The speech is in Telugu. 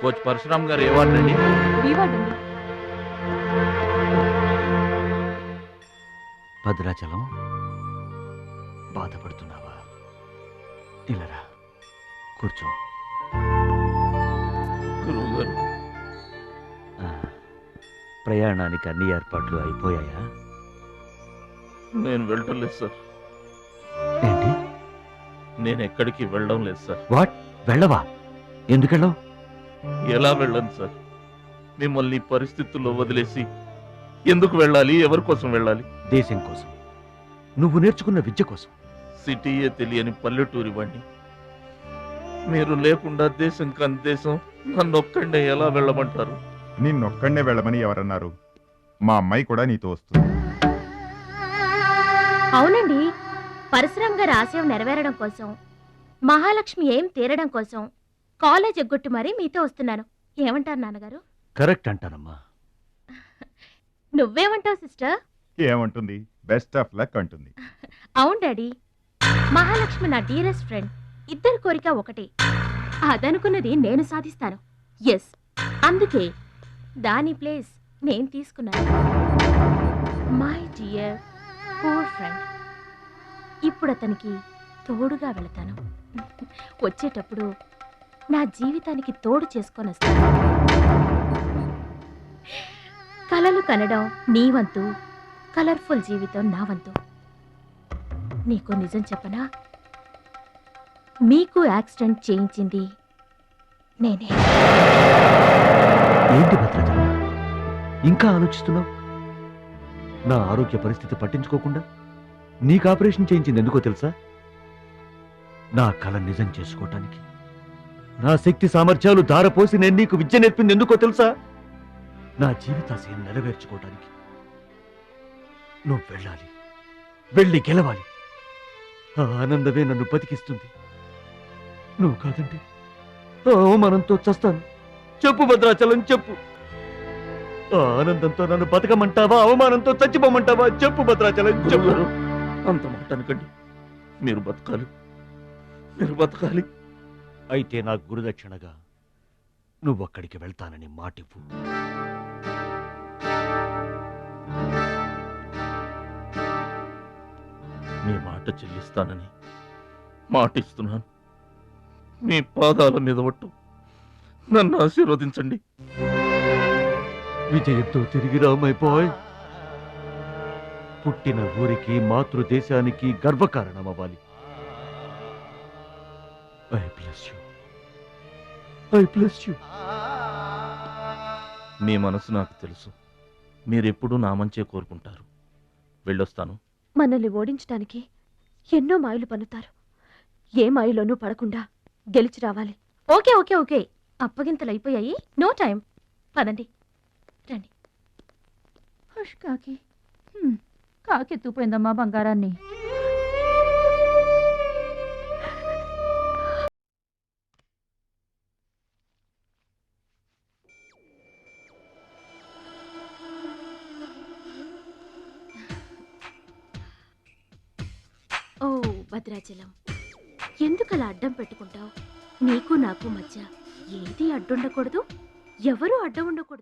కోచ్ పరశురామ్ గారు ఏ వార్డు అండి? బీవాడండి. భద్రాచలం, బాధపడుతున్నావా? ఇలారా కూర్చో. గురువు గారు, ఆ, ప్రయాణానికి అన్ని ఏర్పాట్లు అయిపోయాయా? నేను వెళ్ళటం లేదు సార్. ఏంటి? నేను ఎక్కడికి వెళ్ళడం లేదు సార్. వాట్? వెళ్ళవా? ఎందుకెళ్ళవు? ఎలా వెళ్ళను సార్? మిమ్మల్ని ఈ పరిస్థితుల్లో వదిలేసి ఎందుకు వెళ్ళాలి? ఎవరి కోసం వెళ్ళాలి? దేశం కోసం, నువ్వు నేర్చుకున్న విద్య కోసం. సిటీయే తెలియని పల్లెటూరి వాణ్ణి. మీరు లేకుండా దేశం కాని దేశం నన్ను ఒక్కడే ఎలా వెళ్ళమంటారు? నిన్నొక్కడే వెళ్ళమని ఎవరన్నారు? మా అమ్మాయి కూడా నీతో వస్తుంది. అవునండి, పరశురామ్ గారి ఆశయం నెరవేరడం కోసం, మహాలక్ష్మి ఏం తీరడం కోసం కాలేజ్ ఎగ్గొట్టి మరీ మీతో వస్తున్నాను. ఏమంటారు నాన్నగారు? కరెక్ట్ అంటానమ్మా. నువ్వేమంటావు సిస్టర్? ఏమంటుంది? బెస్ట్ ఆఫ్ లక్ అంటుంది. అవును డాడీ, మహాలక్ష్మి నా డీరెస్ట్ ఫ్రెండ్. ఇద్దరి కోరిక ఒకటే, అదనుకున్నది నేను సాధిస్తాను. ఎస్, అందుకే దాని ప్లేస్ నేను తీసుకున్నాను. My dear poor friend. ఇప్పుడు అతనికి తోడుగా వెళతాను. వచ్చేటప్పుడు నా జీవితానికి తోడు చేసుకొని వస్తాను. కలలు కనడం నీ వంతు, కలర్ఫుల్ జీవితం నా వంతు. నీకు నిజం చెప్పనా? మీకు యాక్సిడెంట్ చేయించింది నేనే. ఏంటి భద్రాచలం, ఇంకా ఆలోచిస్తున్నావు? నా ఆరోగ్య పరిస్థితి పట్టించుకోకుండా నీకు ఆపరేషన్ చేయించింది ఎందుకో తెలుసా? నా కళ నిజం చేసుకోవటానికి. నా శక్తి సామర్థ్యాలు ధారపోసి నేను నీకు విద్య నేర్పింది ఎందుకో తెలుసా? నా జీవితాశయం నెరవేర్చుకోవటానికి. నువ్వు వెళ్ళాలి, వెళ్ళి గెలవాలి. ఆ ఆనందమే నన్ను బతికిస్తుంది. నువ్వు కాదంటే ఆ అవమానంతో చస్తాను. చెప్పు భద్రాచలం, చెప్పు. ఆ ఆనందంతో నన్ను బతకమంటావా, అవమానంతో చచ్చిపోమంటావా? చెప్పు భద్రాచలం, చెప్పు. గురువు గారు, అంత మాట అనకండి. మీరు బతకాలి, మీరు బతకాలి. అయితే నా గురుదక్షిణగా నువ్వక్కడికి వెళ్తానని మాటివ్వు. మీ మాట చెల్లిస్తానని మాటిస్తున్నాను. మీ పాదాల మీద ఒట్టు. నన్ను ఆశీర్వదించండి. విజయంతో తిరిగి రా మై బాయ్. పుట్టిన ఊరికి, మాతృదేశానికి గర్వకారణమవ్వాలి. I bless you, I bless you. మీ మనసు నాకు తెలుసు. మీరెప్పుడూ నా మంచే కోరుకుంటారు. వెళ్ళొస్తాను. మనల్ని ఓడించడానికి ఎన్నో మాయలు పన్నుతారు. ఏ మాయలోనూ పడకుండా గెలిచి రావాలి. ఓకే ఓకే ఓకే, అప్పగింతలు అయిపోయాయి. No time. పదండి, రండి. హుష్ కాకి, కాకెత్తుపోయిందమ్మా బంగారాన్ని. ఓ భద్రాచలం, ఎందుకలా అడ్డం పెట్టుకుంటావు? నీకు నాకు మధ్య ఏది అడ్డుండకూడదు, ఎవరూ అడ్డం ఉండకూడదు.